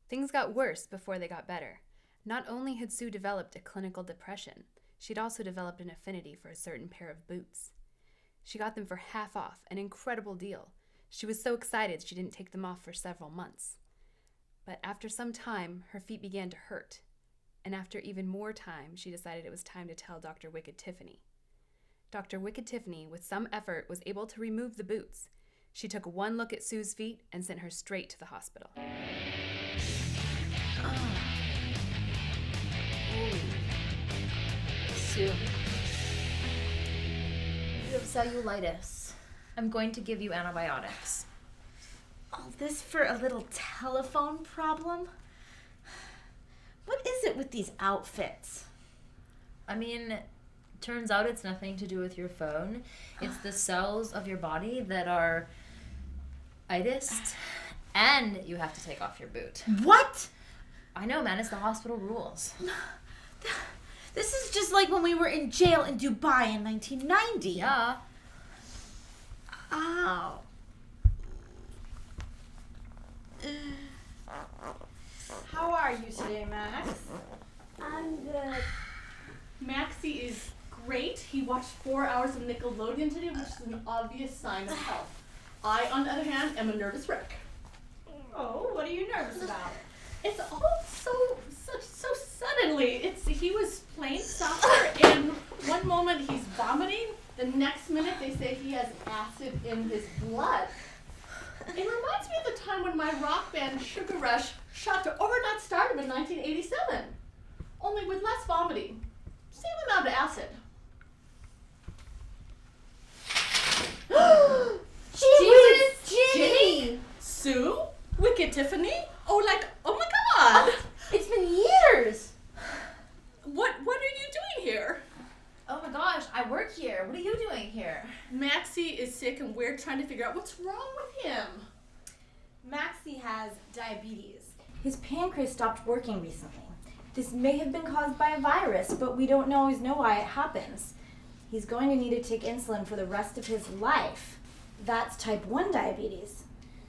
Things got worse before they got better. Not only had Sue developed a clinical depression, she'd also developed an affinity for a certain pair of boots. She got them for half off, an incredible deal. She was so excited she didn't take them off for several months. But after some time, her feet began to hurt. And after even more time, she decided it was time to tell Dr. Wicked Tiffany. Dr. Wicked Tiffany, with some effort, was able to remove the boots. She took one look at Sue's feet and sent her straight to the hospital. Sue, you have cellulitis. I'm going to give you antibiotics. All this for a little telephone problem? What is it with these outfits? I mean, turns out it's nothing to do with your phone. It's the cells of your body that are itis, and you have to take off your boot. What? I know, man. It's the hospital rules. This is just like when we were in jail in Dubai in 1990. Yeah. Ow. How are you today, Max? I'm good. Maxie is great. He watched 4 hours of Nickelodeon today, which is an obvious sign of health. I, on the other hand, am a nervous wreck. Oh, what are you nervous about? It's all so suddenly. He was playing soccer, and one moment he's vomiting, the next minute they say he has acid in his blood. It reminds me of the time when my rock band Sugar Rush shot to overnight stardom in 1987, only with less vomiting. Same amount of acid. Ginny! Sue? Wicked Tiffany? Oh my god! It's been years! What are you doing here? Oh my gosh, I work here. What are you doing here? Maxie is sick and we're trying to figure out what's wrong with him. Maxie has diabetes. His pancreas stopped working recently. This may have been caused by a virus, but we don't always know why it happens. He's going to need to take insulin for the rest of his life. That's type 1 diabetes.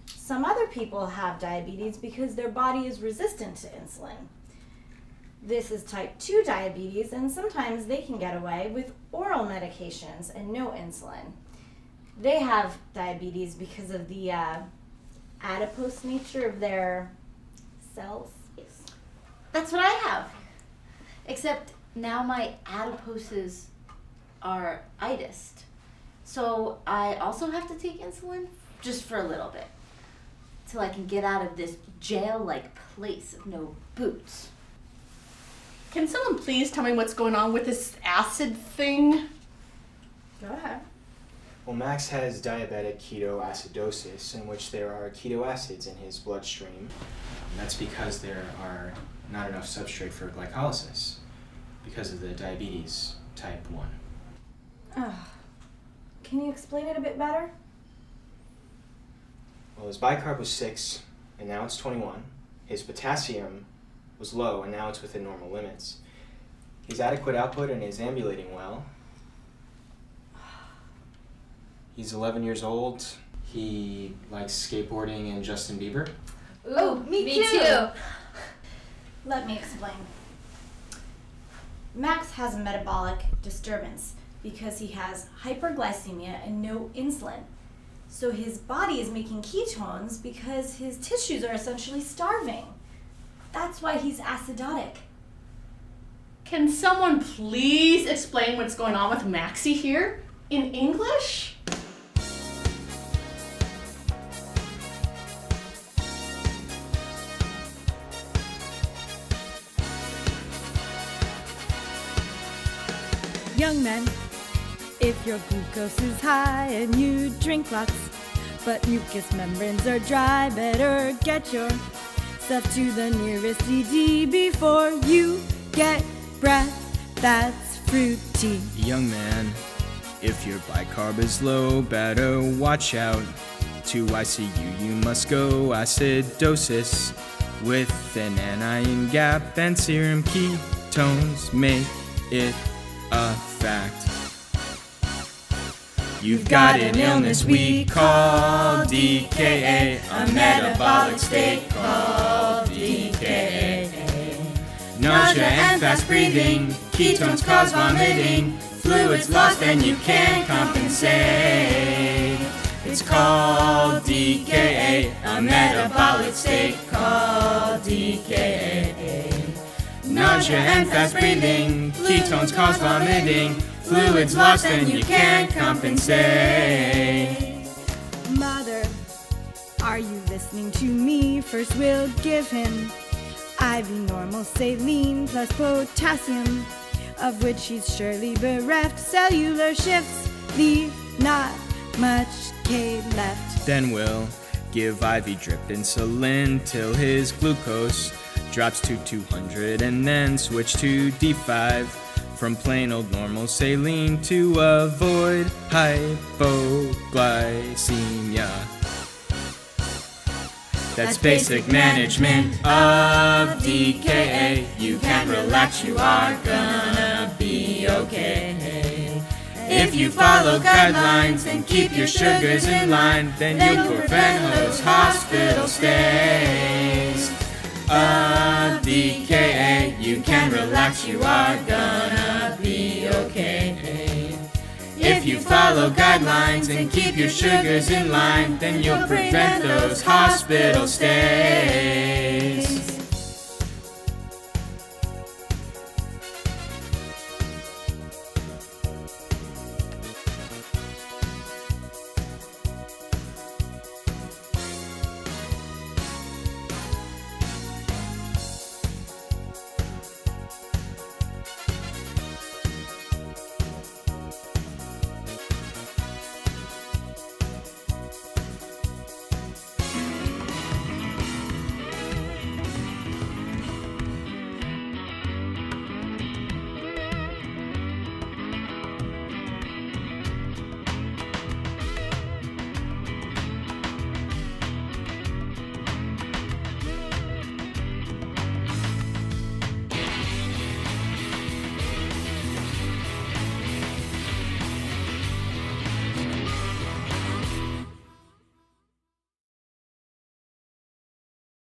Some other people have diabetes because their body is resistant to insulin. This is type 2 diabetes, and sometimes they can get away with oral medications and no insulin. They have diabetes because of the adipose nature of their cells. That's what I have. Except now my adiposes are itis. So I also have to take insulin just for a little bit. Till I can get out of this jail-like place of no boots. Can someone please tell me what's going on with this acid thing? Go ahead. Well, Max has diabetic ketoacidosis, in which there are keto acids in his bloodstream. That's because there are not enough substrate for glycolysis because of the diabetes type 1. Can you explain it a bit better? Well, his bicarb was 6, and now it's 21. His potassium was low, and now it's within normal limits. He's adequate output and is ambulating well. He's 11 years old. He likes skateboarding and Justin Bieber. Oh, me too. Let me explain. Max has a metabolic disturbance because he has hyperglycemia and no insulin. So his body is making ketones because his tissues are essentially starving. That's why he's acidotic. Can someone please explain what's going on with Maxie here? In English? Young men, if your glucose is high and you drink lots, but mucous membranes are dry, better get yourself to the nearest ED before you get breath that's fruity. Young man, if your bicarb is low, better watch out. To ICU you must go, acidosis. With an anion gap and serum ketones make it a fact. You've got an illness we call DKA, a metabolic state called DKA. Nausea and fast breathing, ketones cause vomiting, fluids lost and you can't compensate. It's called DKA, a metabolic state called DKA. Nausea and fast breathing, ketones cause vomiting, fluids lost and you can't compensate. Mother, are you listening to me? First we'll give him IV normal saline plus potassium, of which he's surely bereft. Cellular shifts leave not much K left. Then we'll give IV drip insulin till his glucose drops to 200 and then switch to D5 from plain old normal saline to avoid hypoglycemia. That's basic management of DKA. You can relax, you are gonna be okay. If you follow guidelines and keep your sugars in line, then you'll prevent those hospital stays. DKA, you can relax, you are gonna be okay. If you follow guidelines and keep your sugars in line, then you'll prevent those hospital stays.